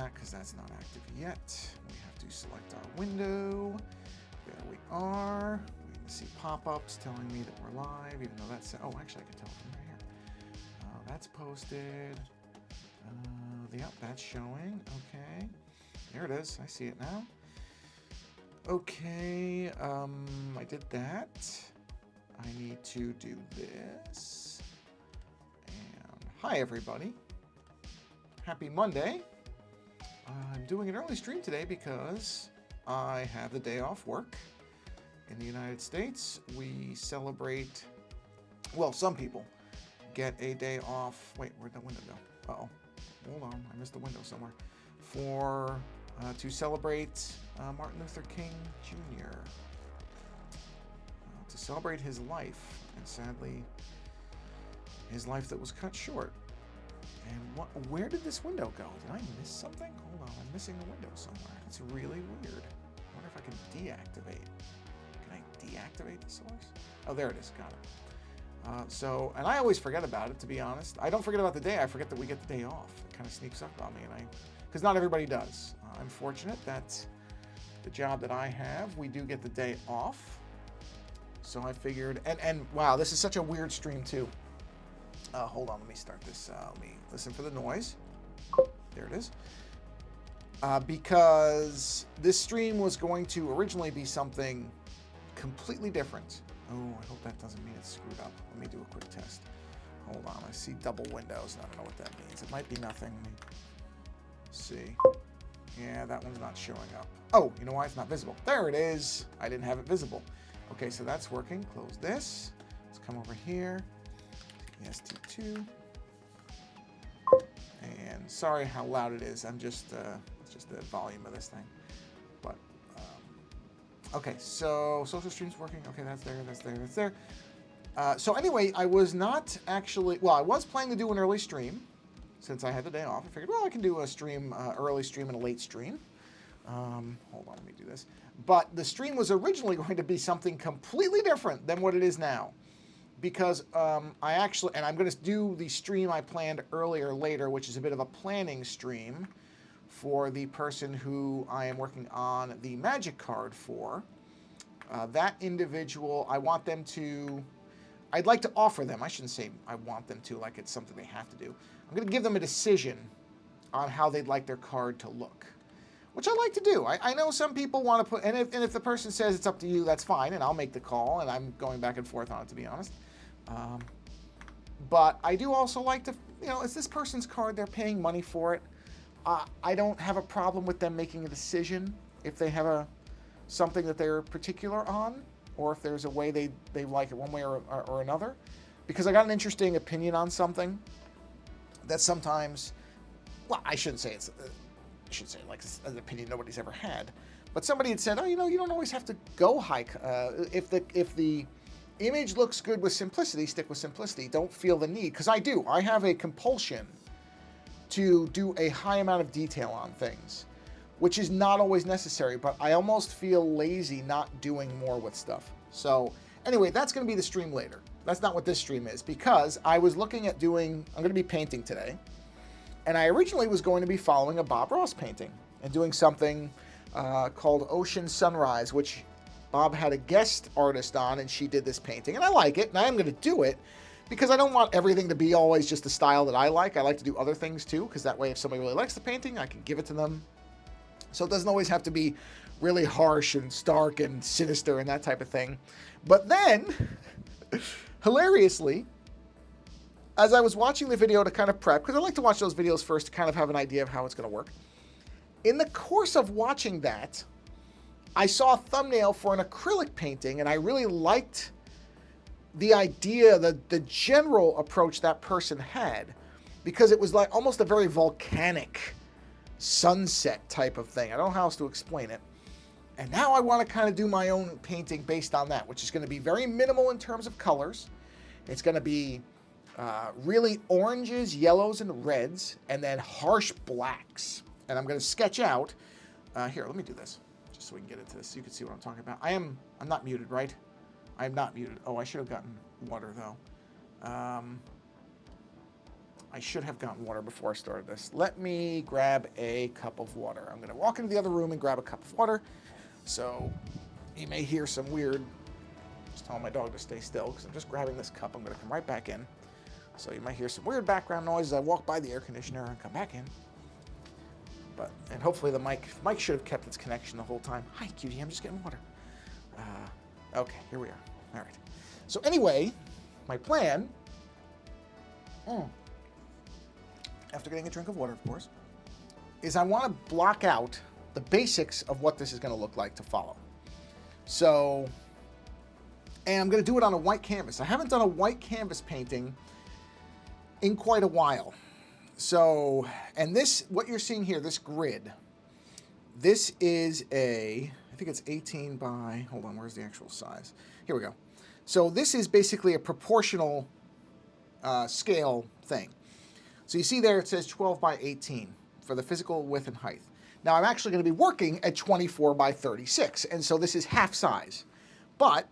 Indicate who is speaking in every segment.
Speaker 1: that because that's not active yet. We have to select our window. There we are. We can see pop-ups telling me that we're live, even though that's... Oh, actually, I can tell from right here. That's posted. Yep, that's showing. Okay. There it is. I see it now. Okay. I did that. I need to do this. And hi, everybody. Happy Monday. I'm doing an early stream today because I have the day off work. In the United States, we celebrate, well, some people get a day off. Wait, where'd the window go? Uh-oh. Hold on, I missed the window somewhere. To celebrate Martin Luther King Jr. To celebrate his life, and sadly, his life that was cut short. And where did this window go? Did I miss something? Hold on, I'm missing a window somewhere. It's really weird. I wonder if I can deactivate. Can I deactivate the source? Oh, there it is. Got it. And I always forget about it, to be honest. I don't forget about the day. I forget that we get the day off. It kind of sneaks up on me, because not everybody does. I'm fortunate that the job that I have, we do get the day off. So I figured, and wow, this is such a weird stream too. Hold on, let me start this. Let me listen for the noise. There it is. Because this stream was going to originally be something completely different. Oh, I hope that doesn't mean it's screwed up. Let me do a quick test. Hold on, I see double windows. I don't know what that means. It might be nothing. Let me see. Yeah, that one's not showing up. Oh, you know why it's not visible? There it is. I didn't have it visible. Okay, so that's working. Close this. Let's come over here. EST2. And sorry how loud it is. It's just the volume of this thing. But okay, so social stream's working. Okay, that's there, that's there, that's there. So anyway, I was not actually, well, I was planning to do an early stream since I had the day off. I figured, well, I can do a stream, early stream and a late stream. Hold on, let me do this. But the stream was originally going to be something completely different than what it is now. Because I'm going to do the stream I planned earlier later, which is a bit of a planning stream for the person who I am working on the magic card for. That individual, I'd like to offer them, I shouldn't say I want them to, like it's something they have to do. I'm going to give them a decision on how they'd like their card to look, which I like to do. I know some people want to put, and if the person says it's up to you, that's fine, and I'll make the call, and I'm going back and forth on it, to be honest. But I do also like to, it's this person's card, they're paying money for it. I don't have a problem with them making a decision if they have something that they're particular on, or if there's a way they like it one way or another. Because I got an interesting opinion on something that sometimes, well, I shouldn't say like an opinion nobody's ever had, but somebody had said, oh, you don't always have to go high. If the image looks good with simplicity, stick with simplicity. Don't feel the need, because I do. I have a compulsion to do a high amount of detail on things, which is not always necessary, but I almost feel lazy not doing more with stuff. So anyway, that's going to be the stream later. That's not what this stream is, because I was looking at I'm going to be painting today, and I originally was going to be following a Bob Ross painting and doing something called Ocean Sunrise, which Bob had a guest artist on, and she did this painting, and I like it, and I am going to do it, because I don't want everything to be always just the style that I like. I like to do other things too, because that way if somebody really likes the painting, I can give it to them. So it doesn't always have to be really harsh and stark and sinister and that type of thing. But then, hilariously, as I was watching the video to kind of prep, because I like to watch those videos first to kind of have an idea of how it's going to work. In the course of watching that, I saw a thumbnail for an acrylic painting, and I really liked the idea, the general approach that person had, because it was like almost a very volcanic sunset type of thing. I don't know how else to explain it. And now I want to kind of do my own painting based on that, which is going to be very minimal in terms of colors. It's going to be really oranges, yellows, and reds, and then harsh blacks. And I'm going to sketch out. Here, let me do this, just so we can get into this, so you can see what I'm talking about. I'm not muted, right? I'm not muted. Oh, I should have gotten water, though. I should have gotten water before I started this. Let me grab a cup of water. I'm going to walk into the other room and grab a cup of water. So you may hear some weird... Just telling my dog to stay still because I'm just grabbing this cup. I'm going to come right back in. So you might hear some weird background noise as I walk by the air conditioner and come back in. And hopefully the mic should have kept its connection the whole time. Hi, cutie. I'm just getting water. Okay, here we are. All right. So anyway, my plan... after getting a drink of water, of course, is I want to block out the basics of what this is going to look like to follow. So, and I'm going to do it on a white canvas. I haven't done a white canvas painting in quite a while. So, and this, what you're seeing here, this grid, this is I think it's 18 by, hold on, where's the actual size? Here we go. So this is basically a proportional scale thing. So you see there it says 12 by 18 for the physical width and height. Now I'm actually going to be working at 24 by 36, and so this is half size. But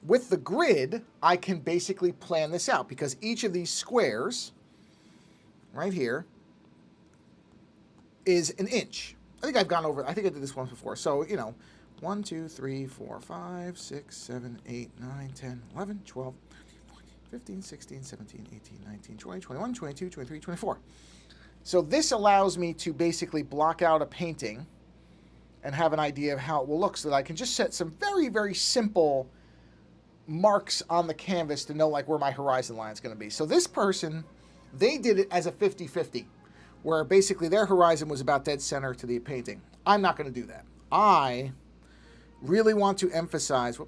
Speaker 1: with the grid, I can basically plan this out because each of these squares right here is an inch. I think I've gone over, I think I did this once before. So, 1, 2, 3, 4, 5, 6, 7, 8, 9, 10, 11, 12, 15, 16, 17, 18, 19, 20, 21, 22, 23, 24. So this allows me to basically block out a painting and have an idea of how it will look so that I can just set some very, very simple marks on the canvas to know like where my horizon line is going to be. So this person, they did it as a 50-50, where basically their horizon was about dead center to the painting. I'm not going to do that. I really want to emphasize,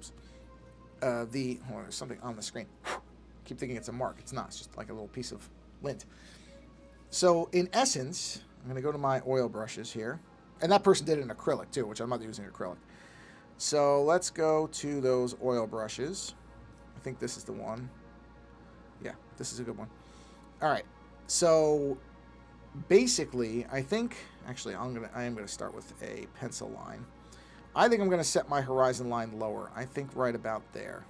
Speaker 1: there's something on the screen. Keep thinking it's a mark. It's not. It's just like a little piece of lint. So in essence, I'm going to go to my oil brushes here. And that person did it in acrylic too, which I'm not using acrylic. So let's go to those oil brushes. I think this is the one. Yeah, this is a good one. All right. So basically, I think, actually, I am going to start with a pencil line. I think I'm going to set my horizon line lower. I think right about there.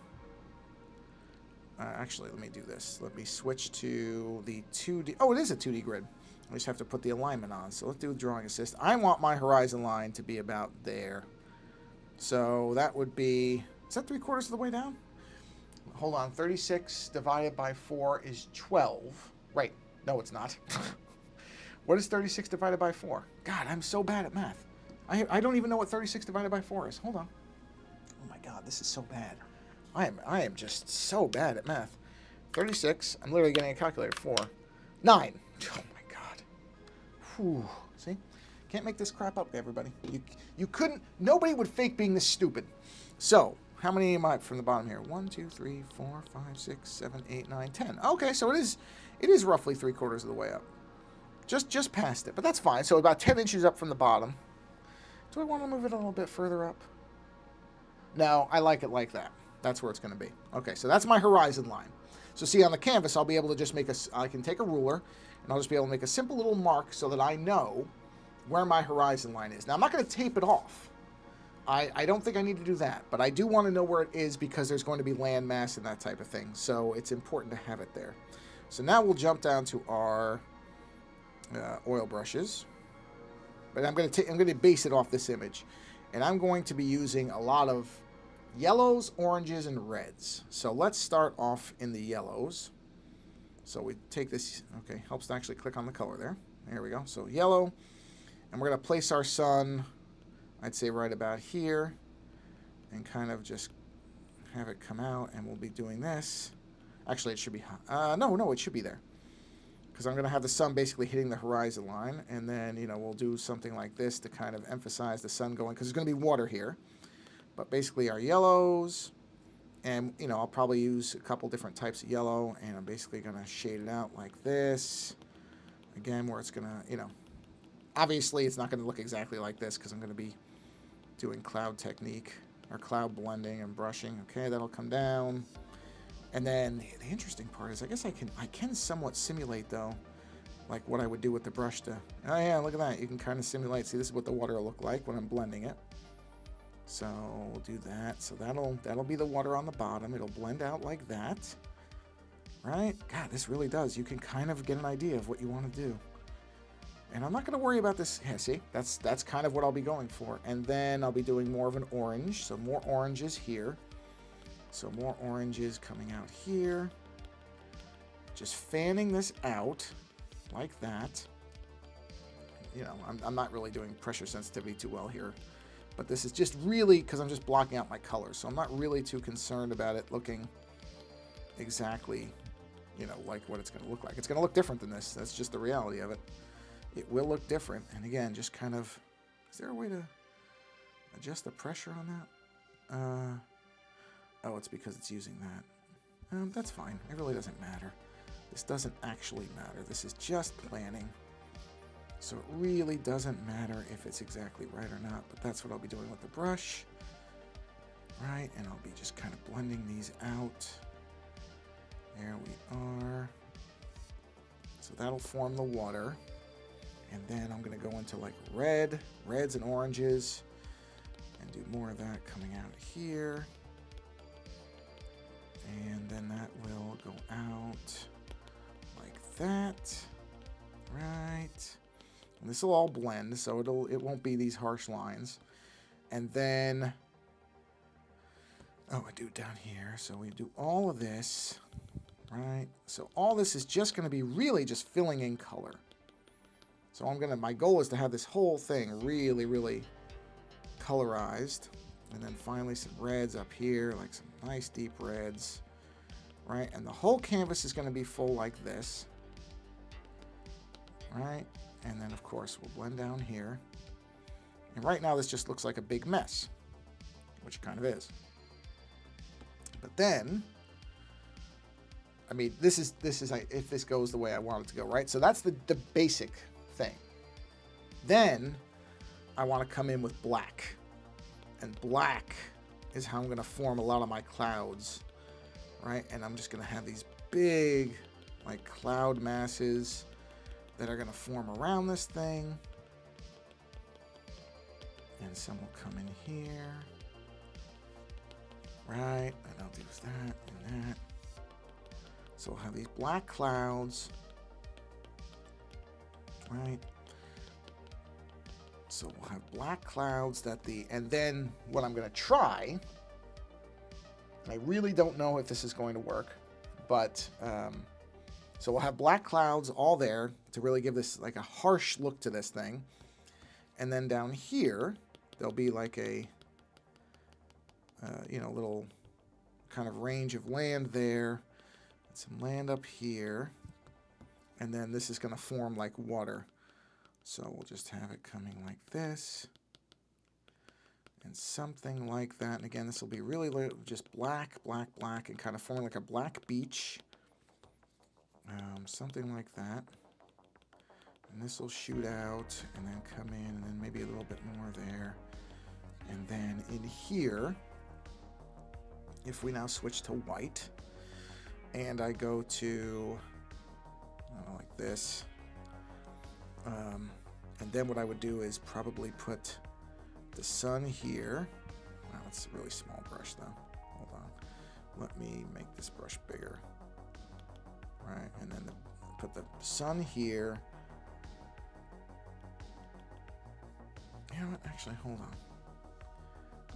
Speaker 1: Actually, let me do this. Let me switch to the 2D. Oh, it is a 2D grid. I just have to put the alignment on. So let's do drawing assist. I want my horizon line to be about there. So that would be, is that 3/4 of the way down? Hold on. 36 divided by 4 is 12. Right. No, it's not. What is 36 divided by 4? God, I'm so bad at math. I don't even know what 36 divided by 4 is. Hold on. Oh my God, this is so bad. I am just so bad at math. 36, I'm literally getting a calculator. 4. 9. Oh my God. Whew. See? Can't make this crap up, everybody. You couldn't, nobody would fake being this stupid. So, how many am I from the bottom here? 1, 2, 3, 4, 5, 6, 7, 8, 9, 10. Okay, so it is roughly 3/4 of the way up. Just past it, but that's fine. So about 10 inches up from the bottom. Do I want to move it a little bit further up? No, I like it like that. That's where it's going to be. Okay, so that's my horizon line. So see, on the canvas, I'll be able to just I can take a ruler, and I'll just be able to make a simple little mark so that I know where my horizon line is. Now, I'm not going to tape it off. I don't think I need to do that, but I do want to know where it is because there's going to be land mass and that type of thing. So it's important to have it there. So now we'll jump down to our oil brushes. But I'm going to base it off this image. And I'm going to be using a lot of yellows, oranges, and reds. So let's start off in the yellows. So we take this, okay, helps to actually click on the color there. There we go. So yellow. And we're going to place our sun, I'd say right about here. And kind of just have it come out. And we'll be doing this. Actually, it should be, no, it should be there. Because I'm going to have the sun basically hitting the horizon line. And then, we'll do something like this to kind of emphasize the sun going, because there's going to be water here. But basically our yellows, and, I'll probably use a couple different types of yellow, and I'm basically going to shade it out like this. Again, where it's going to, obviously it's not going to look exactly like this because I'm going to be doing cloud technique, or cloud blending and brushing. Okay, that'll come down. And then the interesting part is, I guess I can somewhat simulate, though, like what I would do with the brush to, oh yeah, look at that. You can kind of simulate. See, this is what the water will look like when I'm blending it. So we'll do that. So that'll be the water on the bottom. It'll blend out like that. right? God, this really does. You can kind of get an idea of what you want to do. And I'm not going to worry about this. Yeah, see, that's kind of what I'll be going for. And then I'll be doing more of an orange. So more oranges here. So more oranges coming out here. Just fanning this out like that. You know, I'm not really doing pressure sensitivity too well here. But this is just really because I'm just blocking out my colors. So I'm not really too concerned about it looking exactly, you know, like what it's going to look like. It's going to look different than this. That's just the reality of it. It will look different. And again, just kind of, is there a way to adjust the pressure on that? Oh, it's because it's using that. That's fine. It really doesn't matter. This doesn't actually matter. This is just planning. So it really doesn't matter if it's exactly right or not, but that's what I'll be doing with the brush. Right, and I'll be just kind of blending these out. There we are. So that'll form the water. And then I'm going to go into like reds and oranges, and do more of that coming out here. And then that will go out like that. Right. And this will all blend, so it won't be these harsh lines. And then, oh, I do it down here. So we do all of this, right? So all this is just going to be really just filling in color. So my goal is to have this whole thing really, really colorized. And then finally some reds up here, like some nice deep reds, right? And the whole canvas is going to be full like this, right? And then of course we'll blend down here. And right now this just looks like a big mess, which it kind of is. But then, I mean, this is if this goes the way I want it to go, right? So that's the basic thing. Then I want to come in with black, and black is how I'm going to form a lot of my clouds, right? And I'm just going to have these big like cloud masses that are going to form around this thing, and some will come in here, right? And I'll do that and that. So we'll have these black clouds, right? So we'll have black clouds and then what I'm going to try, and I really don't know if this is going to work, but so we'll have black clouds all there to really give this like a harsh look to this thing. And then down here, there'll be like a, you know, little kind of range of land there. Some land up here. And then this is going to form like water. So we'll just have it coming like this. And something like that. And again, this will be really just black, black, black, and kind of forming like a black beach. Something like that. And this will shoot out and then come in, and then maybe a little bit more there. And then in here, if we now switch to white, and I go to like this, and then what I would do is probably put the sun here. Wow, that's a really small brush though. Hold on. Let me make this brush bigger. Right, and then put the sun here. You know what? Actually, hold on.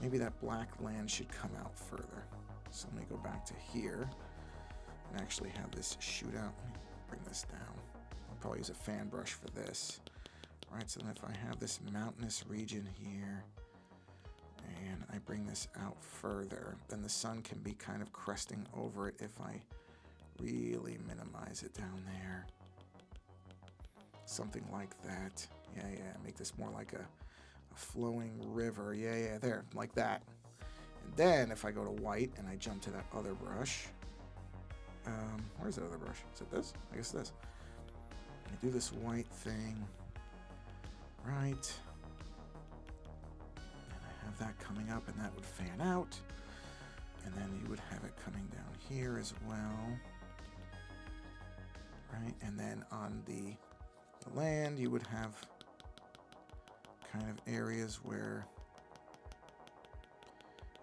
Speaker 1: Maybe that black land should come out further. So let me go back to here and actually have this shoot out. Let me bring this down. I'll probably use a fan brush for this. All right, so then if I have this mountainous region here and I bring this out further, then the sun can be kind of cresting over it if I really minimize it down there. Something like that. Yeah, make this more like a flowing river. Yeah, there, like that. And then if I go to white and I jump to that other brush, where's that other brush? Is it this? I guess this. I do this white thing, right? And I have that coming up, and that would fan out. And then you would have it coming down here as well. Right, and then on the land, you would have kind of areas where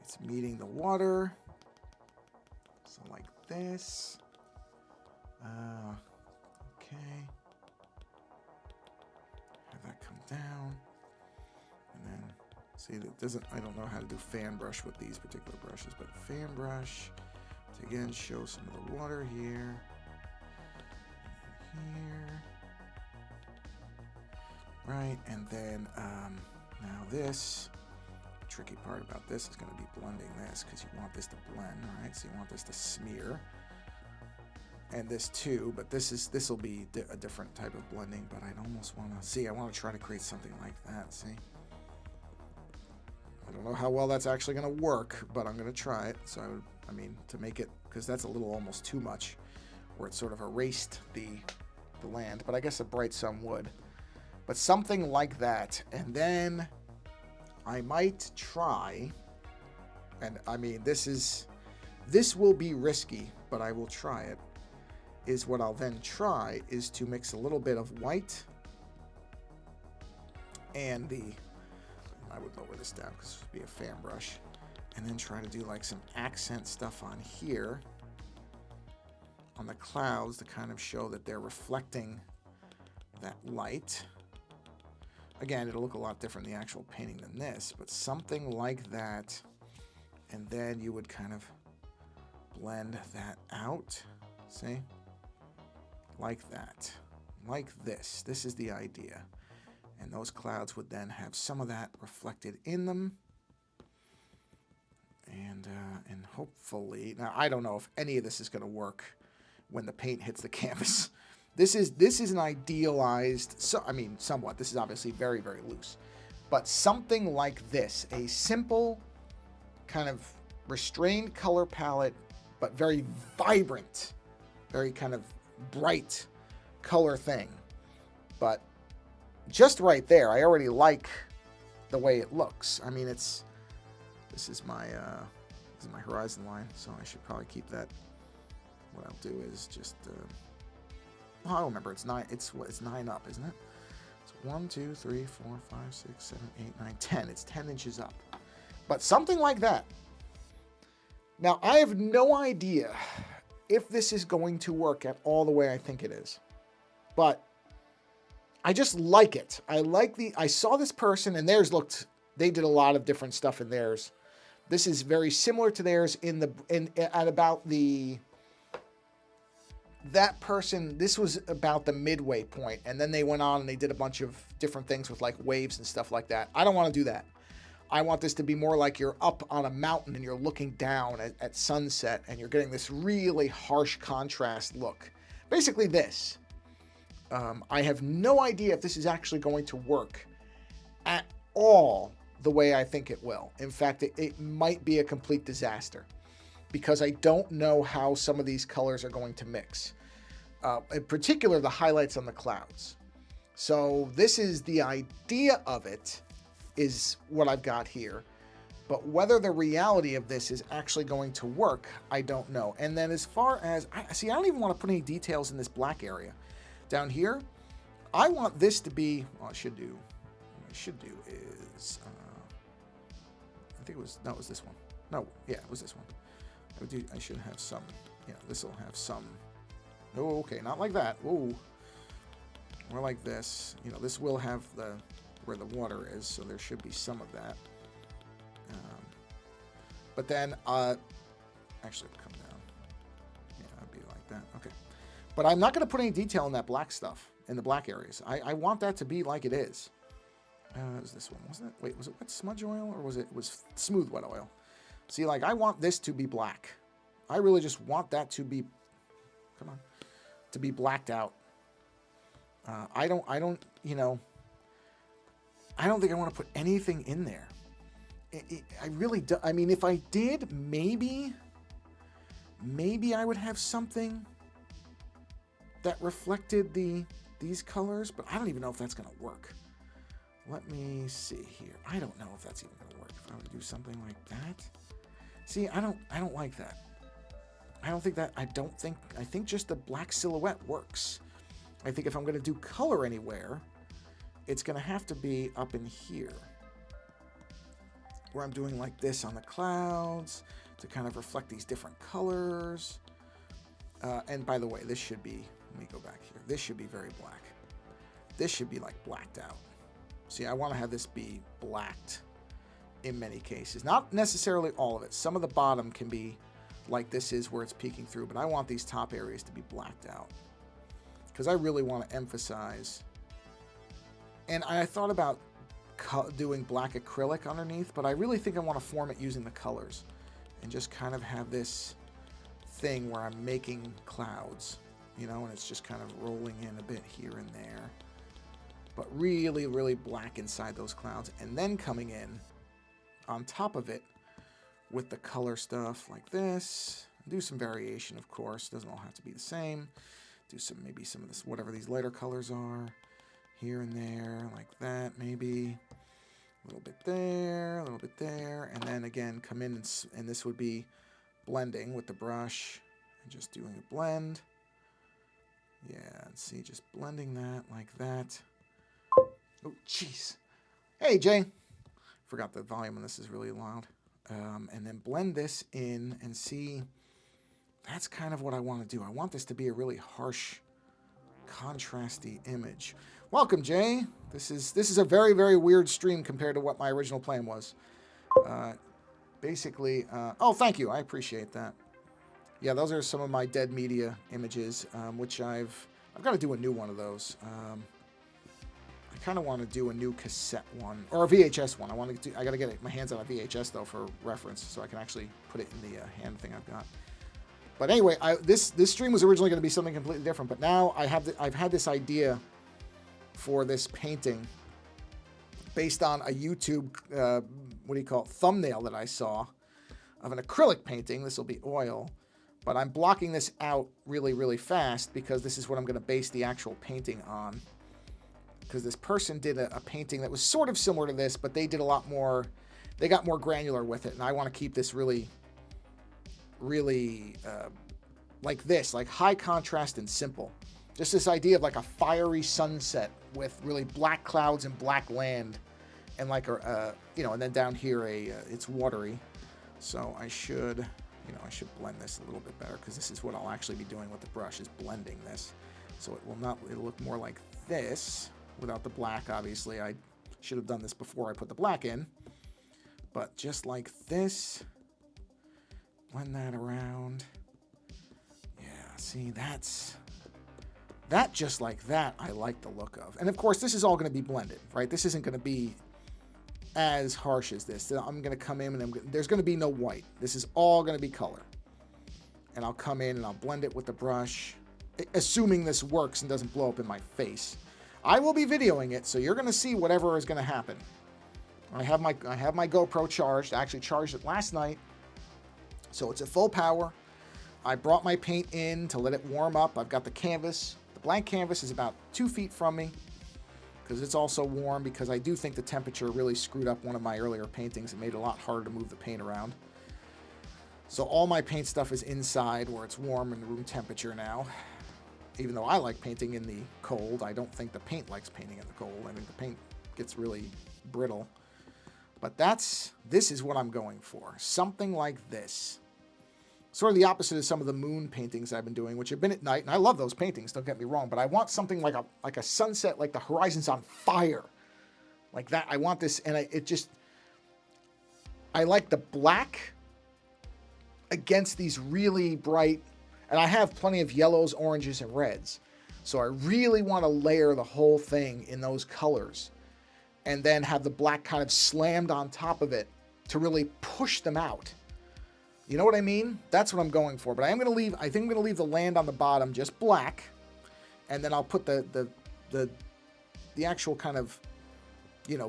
Speaker 1: it's meeting the water. So like this. Okay. Have that come down. And then, see, that doesn't, I don't know how to do fan brush with these particular brushes, but fan brush to again show some of the water here. Here. Right, and then now this, tricky part about this is going to be blending this, because you want this to blend, right? So you want this to smear. And this too, but this will be a different type of blending, but I'd almost want to see, I want to try to create something like that. See, I don't know how well that's actually going to work, but I'm going to try it. So I mean, to make it, because that's a little almost too much, where it sort of erased the land, but I guess a bright sun would. But something like that, and then I might try, and I mean, this will be risky, but I will try it, is what I'll then try is to mix a little bit of white and I would lower this down because this would be a fan brush, and then try to do like some accent stuff on here on the clouds to kind of show that they're reflecting that light. Again, it'll look a lot different in the actual painting than this, but something like that, and then you would kind of blend that out, see? Like that, like this. This is the idea. And those clouds would then have some of that reflected in them. And hopefully, now I don't know if any of this is going to work when the paint hits the canvas. This is an idealized, so I mean, somewhat. This is obviously very, very loose. But something like this, a simple kind of restrained color palette, but very vibrant, very kind of bright color thing. But just right there, I already like the way it looks. I mean, this is my horizon line, so I should probably keep that. What I'll do is just I don't remember, it's 9 up, isn't it? It's 1 2 3 4 5 6 7 8 9 10. It's 10 inches up. But something like that. Now, I have no idea if this is going to work at all the way I think it is. But I just like it. I saw this person, and theirs they did a lot of different stuff in theirs. This is very similar to theirs at about that person, this was about the midway point, and then they went on and they did a bunch of different things with like waves and stuff like that. I don't want to do that. I want this to be more like you're up on a mountain and you're looking down at sunset, and you're getting this really harsh contrast look. Basically this. I have no idea if this is actually going to work at all the way I think it will. In fact, it might be a complete disaster, because I don't know how some of these colors are going to mix. In particular, the highlights on the clouds. So this is the idea of it, is what I've got here. But whether the reality of this is actually going to work, I don't know. And then as far as, I don't even want to put any details in this black area. Down here, I want this to be, what I should do is, I think it was this one. No, yeah, it was this one. I should have some, this will have some, oh, okay, not like that, oh, more like this, this will have where the water is, so there should be some of that, but then, actually come down, it'd be like that, okay, but I'm not going to put any detail in that black stuff, in the black areas. I want that to be like it is. It was this one, wasn't it? Wait, was it wet smudge oil, or was it smooth wet oil? See, like, I want this to be black. I really just want that to be, to be blacked out. I don't think I want to put anything in there. I really do. I mean, if I did, maybe I would have something that reflected these colors, but I don't even know if that's going to work. Let me see here. I don't know if that's even going to work. If I were to do something like that. See, I don't like that. I think just the black silhouette works. I think if I'm going to do color anywhere, it's going to have to be up in here, where I'm doing like this on the clouds to kind of reflect these different colors. And by the way, this should be, let me go back here. This should be very black. This should be like blacked out. See, I want to have this be blacked in many cases. Not necessarily all of it. Some of the bottom can be like this is where it's peeking through, but I want these top areas to be blacked out. Because I really want to emphasize. And I thought about doing black acrylic underneath, but I really think I want to form it using the colors. And just kind of have this thing where I'm making clouds, you know, and it's just kind of rolling in a bit here and there. But really, really black inside those clouds. And then coming in on top of it with the color stuff like this. Do some variation, of course. Doesn't all have to be the same. Do some, maybe some of this, whatever these lighter colors are. Here and there, like that, maybe. A little bit there, a little bit there. And then again, come in and this would be blending with the brush. And just doing a blend. Yeah, and see, just blending that like that. Oh, jeez. Hey, Jay. Forgot the volume on this is really loud. And then blend this in and see. That's kind of what I want to do. I want this to be a really harsh, contrasty image. Welcome, Jay. This is a very, very weird stream compared to what my original plan was. Basically, oh, thank you. I appreciate that. Yeah, those are some of my dead media images, which I've got to do a new one of those. I kind of want to do a new cassette one or a VHS one. I got to get my hands on a VHS though for reference, so I can actually put it in the hand thing I've got. But anyway, this stream was originally going to be something completely different, but now I've had this idea for this painting based on a YouTube thumbnail that I saw of an acrylic painting. This will be oil, but I'm blocking this out really, really fast because this is what I'm going to base the actual painting on. Because this person did a painting that was sort of similar to this, but they did a lot more. They got more granular with it, and I want to keep this really, really like this, like high contrast and simple. Just this idea of like a fiery sunset with really black clouds and black land, and like and then down here it's watery. So I should blend this a little bit better because this is what I'll actually be doing with the brush is blending this. So it'll look more like this without the black. Obviously, I should have done this before I put the black in, but just like this, blend that around. Yeah, see, that just like that, I like the look of. And of course, this is all going to be blended, right? This isn't going to be as harsh as this. I'm going to come in and there's going to be no white. This is all going to be color. And I'll come in and I'll blend it with the brush, assuming this works and doesn't blow up in my face. I will be videoing it, so you're going to see whatever is going to happen. I have my GoPro charged. I actually charged it last night, so it's at full power. I brought my paint in to let it warm up. I've got the canvas. The blank canvas is about 2 feet from me because it's also warm because I do think the temperature really screwed up one of my earlier paintings. It made it a lot harder to move the paint around. So all my paint stuff is inside where it's warm and room temperature now. Even though I like painting in the cold, I don't think the paint likes painting in the cold. I think the paint gets really brittle. But this is what I'm going for. Something like this. Sort of the opposite of some of the moon paintings I've been doing, which have been at night. And I love those paintings, don't get me wrong. But I want something like a sunset, like the horizon's on fire. Like that. I want this, and I like the black against these really bright. And I have plenty of yellows, oranges, and reds. So I really want to layer the whole thing in those colors. And then have the black kind of slammed on top of it to really push them out. You know what I mean? That's what I'm going for. But I think I'm going to leave the land on the bottom just black. And then I'll put the actual kind of,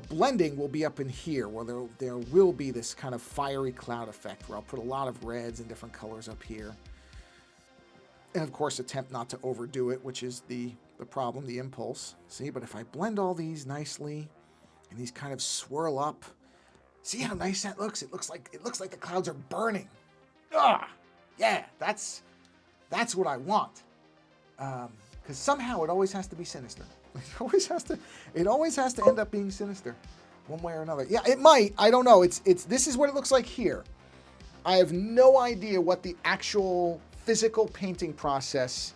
Speaker 1: blending will be up in here where there will be this kind of fiery cloud effect where I'll put a lot of reds and different colors up here. And of course, attempt not to overdo it, which is the problem, the impulse. See, but if I blend all these nicely and these kind of swirl up, see how nice that looks? It looks like the clouds are burning. Ah, yeah, that's what I want. Because somehow it always has to be sinister. It always has to end up being sinister, one way or another. Yeah, it might. I don't know. This is what it looks like here. I have no idea what the actual physical painting process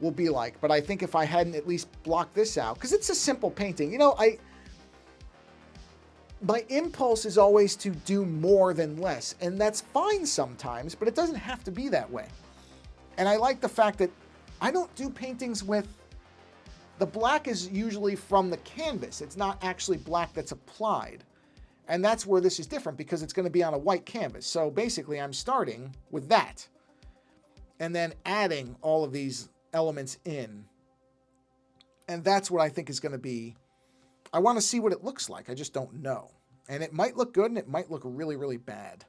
Speaker 1: will be like. But I think if I hadn't at least blocked this out, because it's a simple painting, you know, my impulse is always to do more than less, and that's fine sometimes, but it doesn't have to be that way. And I like the fact that I don't do paintings with, the black is usually from the canvas. It's not actually black that's applied. And that's where this is different, because it's going to be on a white canvas. So basically I'm starting with that and then adding all of these elements in. And that's what I think is going to be, I want to see what it looks like. I just don't know. And it might look good and it might look really, really bad.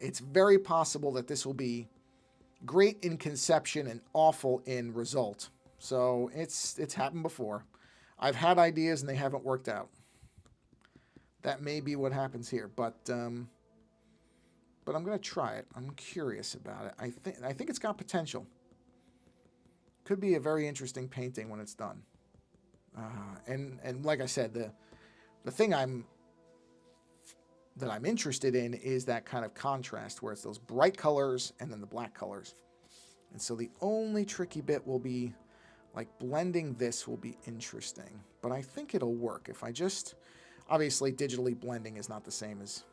Speaker 1: It's very possible that this will be great in conception and awful in result. So it's happened before. I've had ideas and they haven't worked out. That may be what happens here, but I'm going to try it. I'm curious about it. I think it's got potential. Could be a very interesting painting when it's done. And like I said, the thing that I'm interested in is that kind of contrast where it's those bright colors and then the black colors. And so the only tricky bit will be like blending this will be interesting, but I think it'll work if I just, obviously digitally blending is not the same as,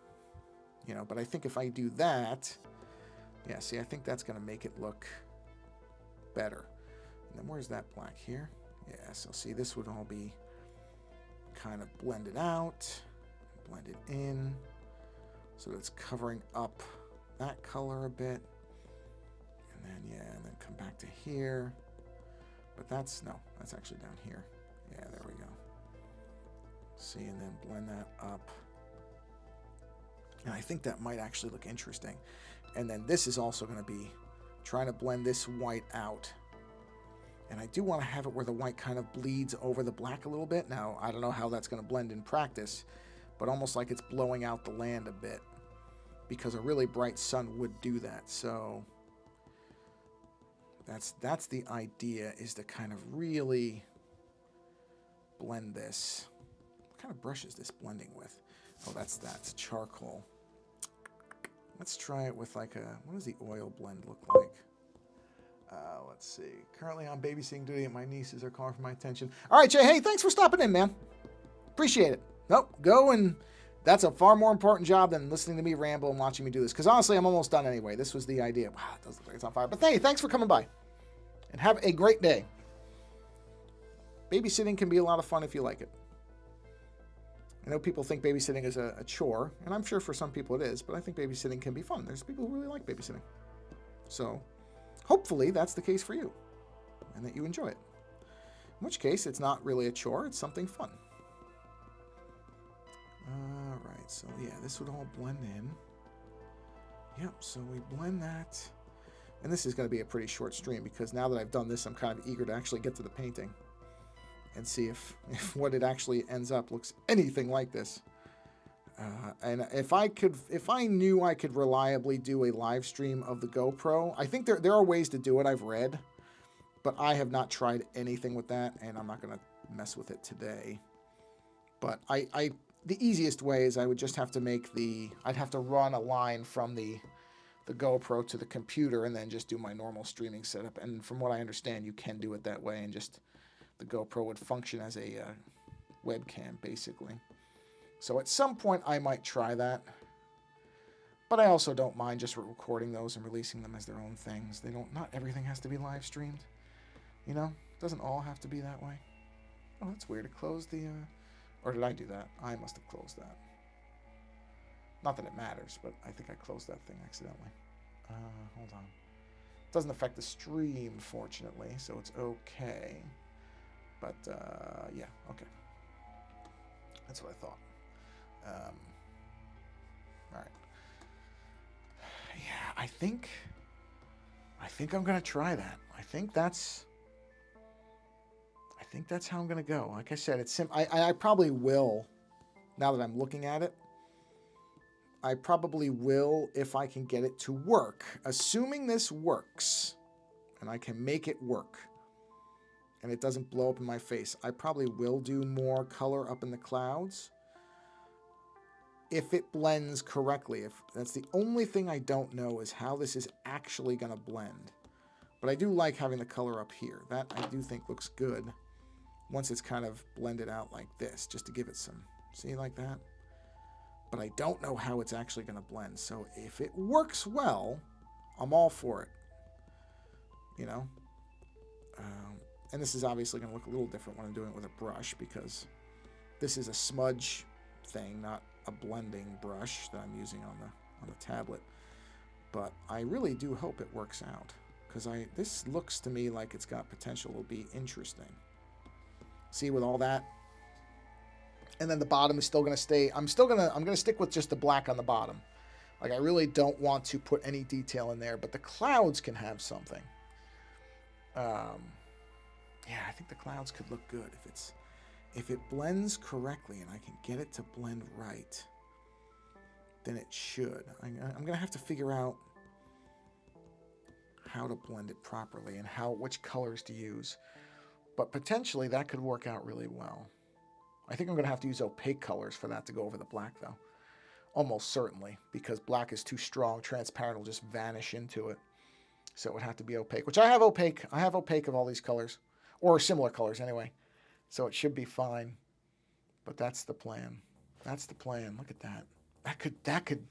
Speaker 1: you know, but I think if I do that, yeah, see, I think that's going to make it look better. And then where's that black here? Yeah, so see, this would all be kind of blended out, blended in, so that it's covering up that color a bit. And then, yeah, and then come back to here. But that's actually down here. Yeah, there we go. See, and then blend that up. And I think that might actually look interesting. And then this is also going to be trying to blend this white out. And I do want to have it where the white kind of bleeds over the black a little bit. Now, I don't know how that's going to blend in practice, but almost like it's blowing out the land a bit, because a really bright sun would do that. So that's the idea, is to kind of really blend this. What kind of brush is this blending with? Oh, that's charcoal. Let's try it with like a, what does the oil blend look like? Let's see. Currently on babysitting duty and my nieces are calling for my attention. All right, Jay, hey, thanks for stopping in, man. Appreciate it. Nope, go, and that's a far more important job than listening to me ramble and watching me do this, because honestly, I'm almost done anyway. This was the idea. Wow, it does look like it's on fire. But hey, thanks for coming by, and have a great day. Babysitting can be a lot of fun if you like it. I know people think babysitting is a chore, and I'm sure for some people it is, but I think babysitting can be fun. There's people who really like babysitting. So hopefully that's the case for you, and that you enjoy it. In which case, it's not really a chore, it's something fun. All right, so yeah, this would all blend in. Yep, so we blend that. And this is going to be a pretty short stream, because now that I've done this, I'm kind of eager to actually get to the painting and see if what it actually ends up looks anything like this. And if I knew I could reliably do a live stream of the GoPro, I think there are ways to do it, I've read, but I have not tried anything with that, and I'm not going to mess with it today. But the easiest way is I would just have to I'd have to run a line from the GoPro to the computer and then just do my normal streaming setup. And from what I understand, you can do it that way, and just the GoPro would function as a webcam, basically. So at some point, I might try that. But I also don't mind just recording those and releasing them as their own things. Not everything has to be live streamed. You know, it doesn't all have to be that way. Oh, that's weird. It closed the, or did I do that? I must have closed that. Not that it matters, but I think I closed that thing accidentally. Hold on. It doesn't affect the stream, fortunately, so it's okay. But, yeah, okay. That's what I thought. All right. Yeah, I think I'm going to try that. I think that's how I'm going to go. Like I said, it's I probably will, now that I'm looking at it, I probably will, if I can get it to work. Assuming this works, and I can make it work, and it doesn't blow up in my face, I probably will do more color up in the clouds. if it blends correctly. If that's the only thing I don't know is how this is actually going to blend. But I do like having the color up here. That I do think looks good once it's kind of blended out like this, just to give it some, see, like that? But I don't know how it's actually going to blend. So if it works well, I'm all for it. You know? And this is obviously going to look a little different when I'm doing it with a brush, because this is a smudge thing, not a blending brush that I'm using on the tablet. But I really do hope it works out, because this looks to me like it's got potential to be interesting. See, with all that, and then the bottom is still going to stay. I'm going to stick with just the black on the bottom. Like, I really don't want to put any detail in there, but the clouds can have something. Yeah, I think the clouds could look good if it blends correctly and I can get it to blend right. Then it should. I'm going to have to figure out how to blend it properly and which colors to use. But potentially that could work out really well. I think I'm going to have to use opaque colors for that to go over the black, though. Almost certainly, because black is too strong. Transparent will just vanish into it. So it would have to be opaque, which I have opaque. I have opaque of all these colors, or similar colors anyway. So it should be fine. But that's the plan. That's the plan. Look at that. That could,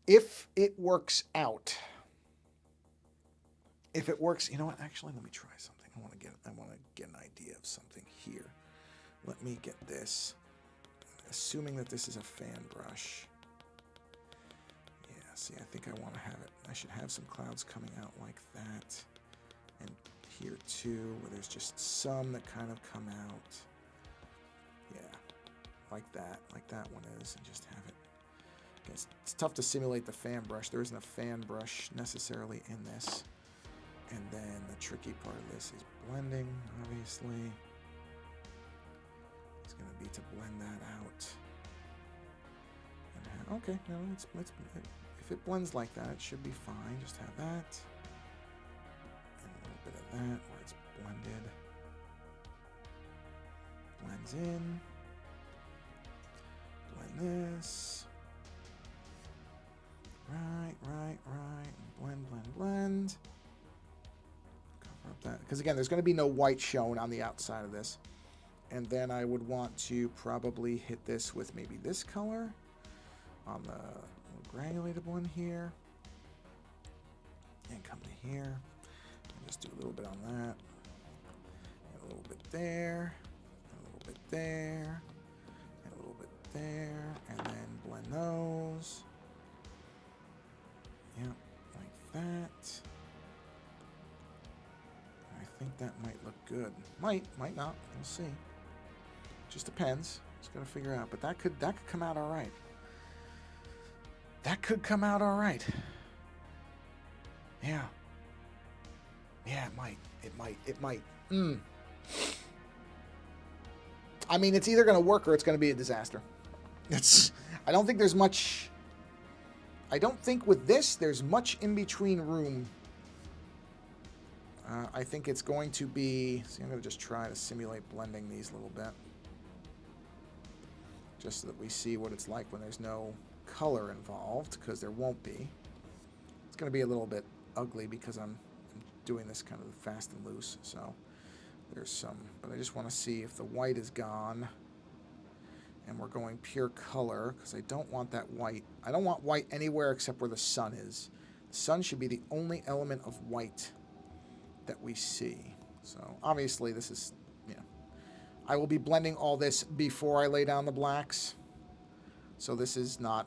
Speaker 1: if it works out. If it works, you know what? Actually, let me try something. I want to get an idea of something here. Let me get this. Assuming that this is a fan brush. Yeah, see, I think I want to have it. I should have some clouds coming out like that. And here too, where there's just some that kind of come out. Yeah, like that one is, and just have it. It's tough to simulate the fan brush. There isn't a fan brush necessarily in this. And then the tricky part of this is blending, obviously. It's going to be to blend that out. And okay, no, if it blends like that, it should be fine. Just have that. And a little bit of that where it's blended. Blends in. Blend this. Right. Blend. Cover up that. Because again, there's going to be no white shown on the outside of this. And then I would want to probably hit this with maybe this color on the granulated one here. And come to here. And just do a little bit on that. And a little bit there. And a little bit there. And a little bit there. And then blend those. Yep, like that. I think that might look good. Might not. We'll see. Just depends. Just gotta figure out. But that could come out all right. That could come out all right. Yeah. Yeah, it might. I mean, it's either gonna work or it's gonna be a disaster. I don't think there's much. I don't think with this there's much in between room. I think it's going to be. See, I'm going to just try to simulate blending these a little bit, just so that we see what it's like when there's no color involved, because there won't be. It's going to be a little bit ugly because I'm doing this kind of fast and loose. So there's some, but I just want to see if the white is gone. And we're going pure color, because I don't want that white. I don't want white anywhere except where the sun is. The sun should be the only element of white that we see. So obviously this is, I will be blending all this before I lay down the blacks. So this is not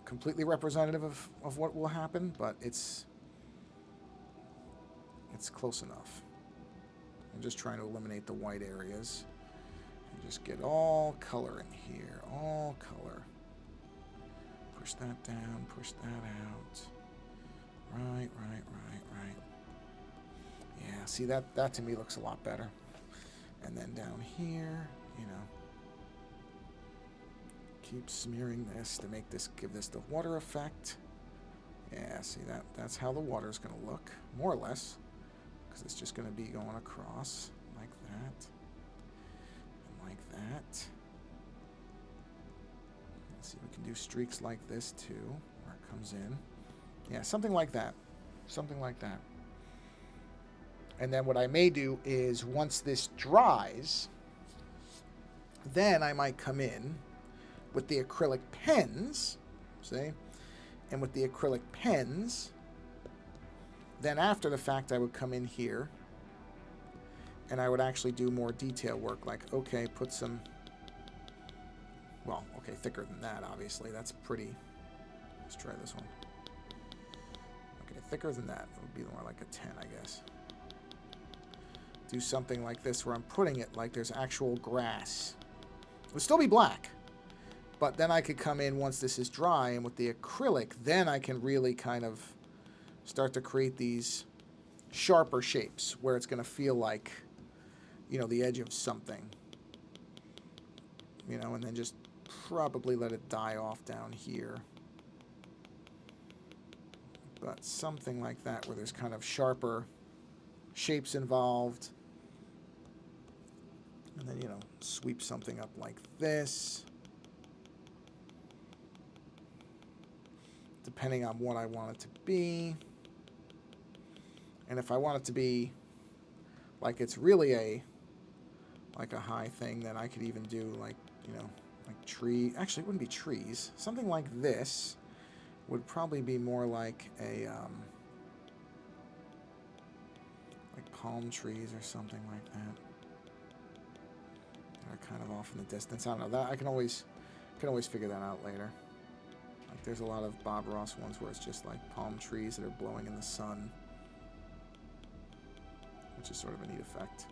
Speaker 1: completely representative of what will happen, but it's close enough. I'm just trying to eliminate the white areas. Just get all color in here, all color. Push that down, push that out. Right. Yeah, see, that to me looks a lot better. And then down here, keep smearing this to give this the water effect. Yeah, see, that's how the water's going to look, more or less, because it's just going to be going across like that. Like that. can do streaks like this too, where it comes in. Yeah, something like that. Something like that. And then what I may do is once this dries, then I might come in with the acrylic pens, see? And with the acrylic pens, then after the fact I would come in here and I would actually do more detail work, like, okay, put some, well, okay, thicker than that, obviously. That's pretty, let's try this one. Okay, thicker than that. It would be more like a 10, I guess. Do something like this where I'm putting it like there's actual grass. It would still be black, but then I could come in once this is dry, and with the acrylic, then I can really kind of start to create these sharper shapes where it's going to feel like, you know, the edge of something. You know, and then just probably let it die off down here. But something like that where there's kind of sharper shapes involved. And then, you know, sweep something up like this. Depending on what I want it to be. And if I want it to be like it's really a high thing, then I could even do like, you know, like tree. Actually, it wouldn't be trees. Something like this would probably be more like a like palm trees or something like that. They're kind of off in the distance. I don't know. That I can always figure that out later. Like there's a lot of Bob Ross ones where it's just like palm trees that are blowing in the sun, which is sort of a neat effect.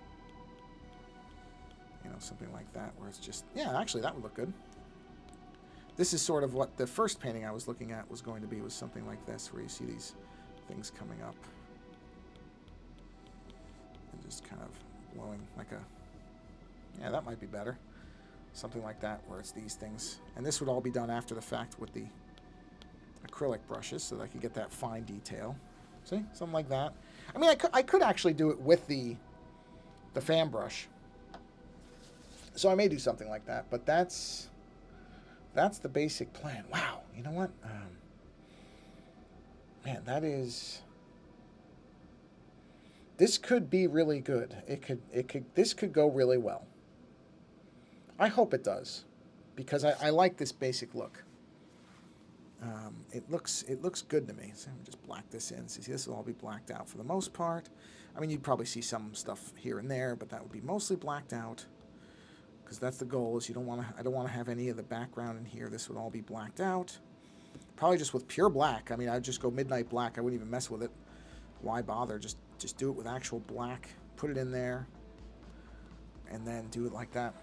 Speaker 1: You know, something like that where it's just, yeah, actually that would look good. This is sort of what the first painting I was looking at was going to be, was something like this, where you see these things coming up and just kind of blowing like a, yeah, that might be better. Something like that, where it's these things. And this would all be done after the fact with the acrylic brushes so that I could get that fine detail. See? Something like that. I mean, I could actually do it with the fan brush. So I may do something like that, but that's the basic plan. Wow, you know what? Man, this could be really good. This could go really well. I hope it does, because I like this basic look. It looks good to me. So let me just black this in. See, this will all be blacked out for the most part. I mean, you'd probably see some stuff here and there, but that would be mostly blacked out, because that's the goal. Is I don't want to have any of the background in here. This would all be blacked out. Probably just with pure black. I mean, I'd just go midnight black. I wouldn't even mess with it. Why bother? Just do it with actual black. Put it in there, and then do it like that.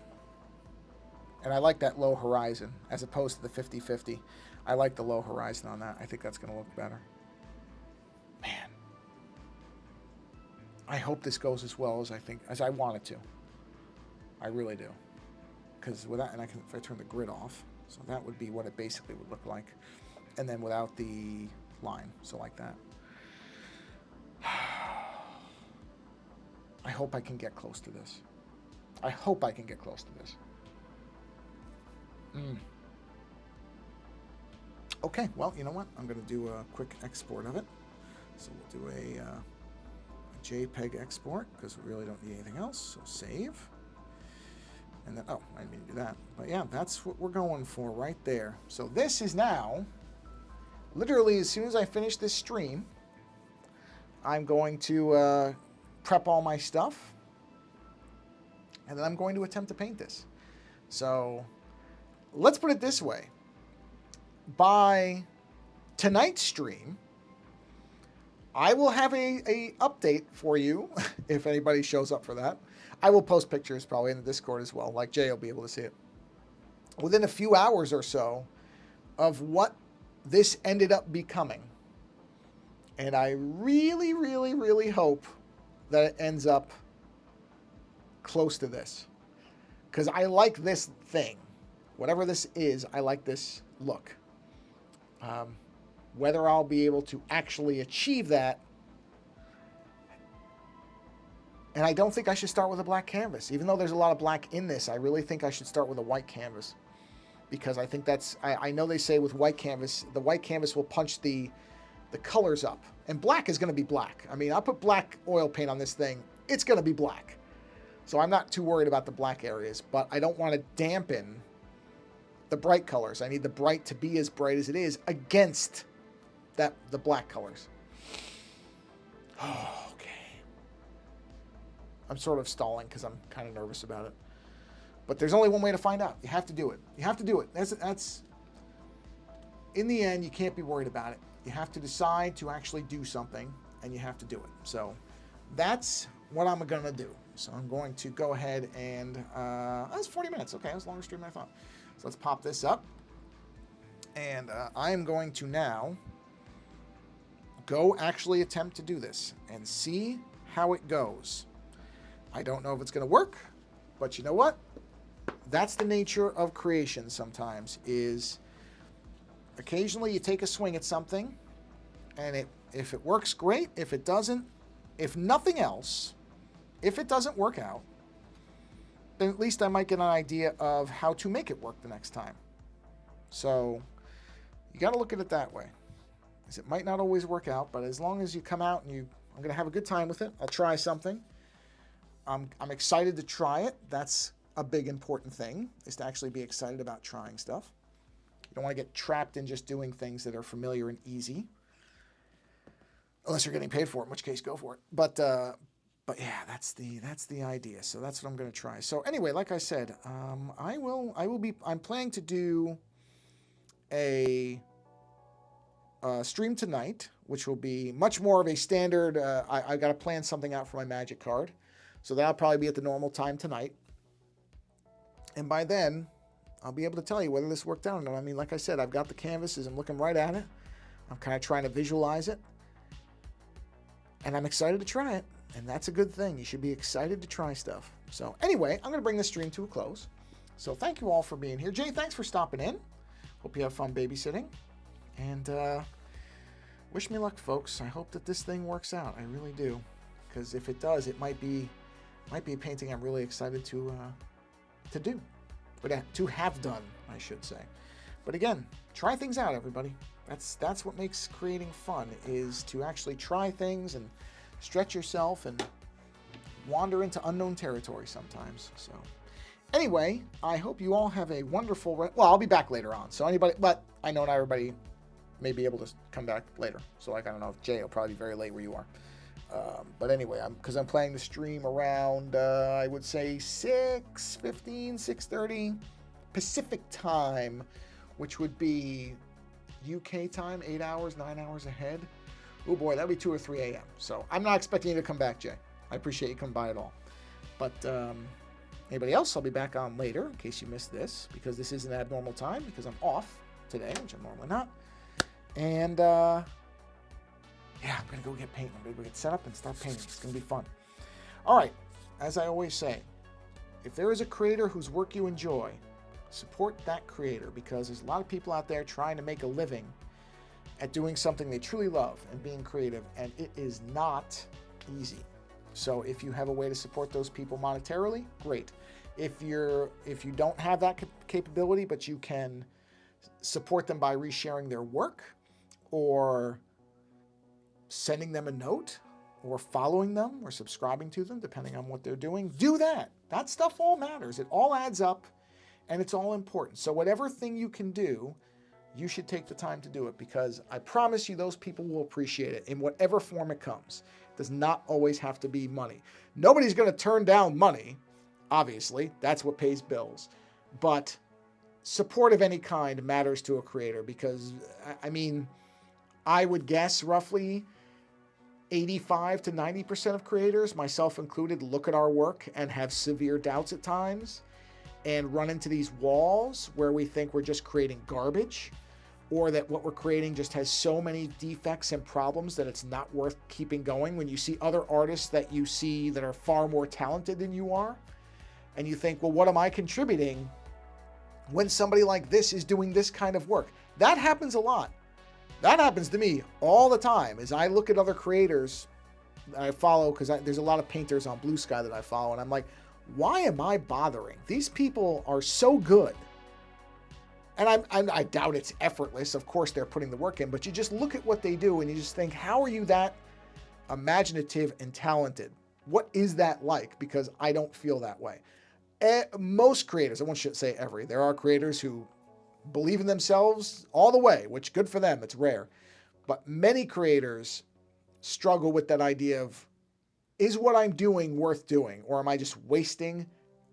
Speaker 1: And I like that low horizon as opposed to the 50-50. I like the low horizon on that. I think that's going to look better. Man. I hope this goes as well as I want it to. I really do. Because without, and if I turn the grid off, so that would be what it basically would look like. And then without the line, so like that. I hope I can get close to this. I hope I can get close to this. Okay, well, you know what? I'm going to do a quick export of it. So we'll do a JPEG export, because we really don't need anything else. So save. And then, oh, I didn't mean to do that. But yeah, that's what we're going for right there. So this is now, literally as soon as I finish this stream, I'm going to prep all my stuff. And then I'm going to attempt to paint this. So let's put it this way. By tonight's stream, I will have a update for you if anybody shows up for that. I will post pictures probably in the Discord as well, like Jay will be able to see it. Within a few hours or so of what this ended up becoming. And I really, really, really hope that it ends up close to this. Because I like this thing. Whatever this is, I like this look. Whether I'll be able to actually achieve that, and I don't think I should start with a black canvas. Even though there's a lot of black in this, I really think I should start with a white canvas. because I think that's, I know they say with white canvas, the white canvas will punch the colors up, and black is going to be black. I mean, I'll put black oil paint on this thing. It's going to be black. So I'm not too worried about the black areas, but I don't want to dampen the bright colors. I need the bright to be as bright as it is against the black colors. Oh, okay. I'm sort of stalling because I'm kind of nervous about it. But there's only one way to find out. You have to do it. You have to do it. That's in the end, you can't be worried about it. You have to decide to actually do something, and you have to do it. So that's what I'm going to do. So I'm going to go ahead and, that's 40 minutes. Okay, that was a longer stream than I thought. So let's pop this up. And I am going to now go actually attempt to do this and see how it goes. I don't know if it's going to work, but you know what? That's the nature of creation sometimes, is occasionally you take a swing at something, and if it works, great. If it doesn't, if nothing else, if it doesn't work out, then at least I might get an idea of how to make it work the next time. So you got to look at it that way. Because it might not always work out, but as long as you come out and I'm going to have a good time with it. I'll try something. I'm excited to try it. That's a big important thing, is to actually be excited about trying stuff. You don't want to get trapped in just doing things that are familiar and easy, unless you're getting paid for it, in which case go for it. But yeah, that's the idea. So that's what I'm going to try. So anyway, like I said, I'm planning to do a stream tonight, which will be much more of a standard. I got to plan something out for my magic card, so that'll probably be at the normal time tonight. And by then, I'll be able to tell you whether this worked out or not. I mean, like I said, I've got the canvases. I'm looking right at it. I'm kind of trying to visualize it. And I'm excited to try it. And that's a good thing. You should be excited to try stuff. So anyway, I'm going to bring this stream to a close. So thank you all for being here. Jay, thanks for stopping in. Hope you have fun babysitting. And wish me luck, folks. I hope that this thing works out. I really do. Because if it does, it might be a painting I'm really excited to do. But to have done, I should say. But again, try things out, everybody. That's what makes creating fun, is to actually try things and stretch yourself and wander into unknown territory sometimes. So anyway, I hope you all have a wonderful... well, I'll be back later on. So but I know not everybody may be able to come back later. So like, I don't know if Jay will probably be very late where you are. But anyway, because I'm planning the stream around, I would say 6:15, 6:30 Pacific time, which would be UK time, 8 hours, 9 hours ahead. Oh boy, that'd be 2 or 3 a.m. So I'm not expecting you to come back, Jay. I appreciate you coming by at all. But anybody else, I'll be back on later in case you missed this, because this is an abnormal time because I'm off today, which I'm normally not. And yeah, I'm going to go get painting. I'm going to go get set up and start painting. It's going to be fun. All right. As I always say, if there is a creator whose work you enjoy, support that creator, because there's a lot of people out there trying to make a living at doing something they truly love and being creative, and it is not easy. So if you have a way to support those people monetarily, great. If you don't have that capability, but you can support them by resharing their work, or sending them a note, or following them, or subscribing to them, depending on what they're doing, do that. That stuff all matters. It all adds up, and it's all important. So whatever thing you can do, you should take the time to do it, because I promise you those people will appreciate it in whatever form it comes. It does not always have to be money. Nobody's going to turn down money, obviously. That's what pays bills. But support of any kind matters to a creator, because, I mean, I would guess roughly 85 to 90% of creators, myself included, look at our work and have severe doubts at times and run into these walls where we think we're just creating garbage, or that what we're creating just has so many defects and problems that it's not worth keeping going. When you see other artists that you see that are far more talented than you are, and you think, well, what am I contributing when somebody like this is doing this kind of work? That happens a lot. That happens to me all the time, as I look at other creators that I follow, because there's a lot of painters on Blue Sky that I follow, and I'm like, why am I bothering? These people are so good. And I doubt it's effortless. Of course, they're putting the work in, but you just look at what they do and you just think, how are you that imaginative and talented? What is that like? Because I don't feel that way. Most creators, I won't say every, there are creators who believe in themselves all the way, which good for them. It's rare. But many creators struggle with that idea of, is what I'm doing worth doing? Or am I just wasting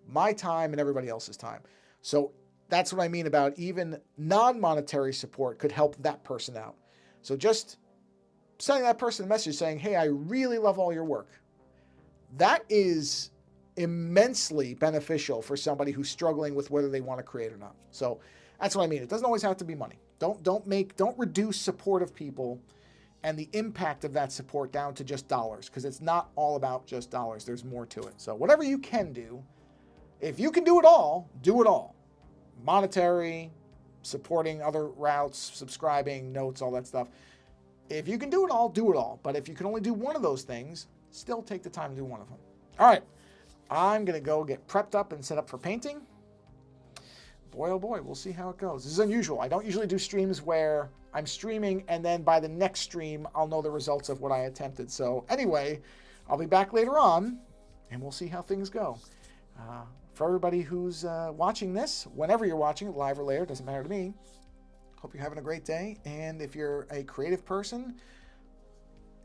Speaker 1: my time and everybody else's time? So that's what I mean about even non-monetary support could help that person out. So just sending that person a message saying, hey, I really love all your work. That is immensely beneficial for somebody who's struggling with whether they want to create or not. So that's what I mean. It doesn't always have to be money. Don't reduce support of people and the impact of that support down to just dollars, because it's not all about just dollars. There's more to it. So whatever you can do, if you can do it all, do it all. Monetary, supporting other routes, subscribing, notes, all that stuff. If you can do it all, do it all. But if you can only do one of those things, still take the time to do one of them. All right, I'm going to go get prepped up and set up for painting. Boy, oh boy, we'll see how it goes. This is unusual. I don't usually do streams where I'm streaming and then by the next stream, I'll know the results of what I attempted. So anyway, I'll be back later on and we'll see how things go. For everybody who's watching this, whenever you're watching it, live or later, doesn't matter to me. Hope you're having a great day. And if you're a creative person,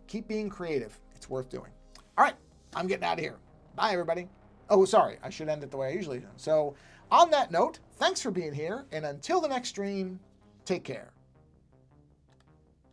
Speaker 1: keep being creative. It's worth doing. All right, I'm getting out of here. Bye, everybody. Oh, sorry, I should end it the way I usually do. So on that note, thanks for being here. And until the next stream, take care.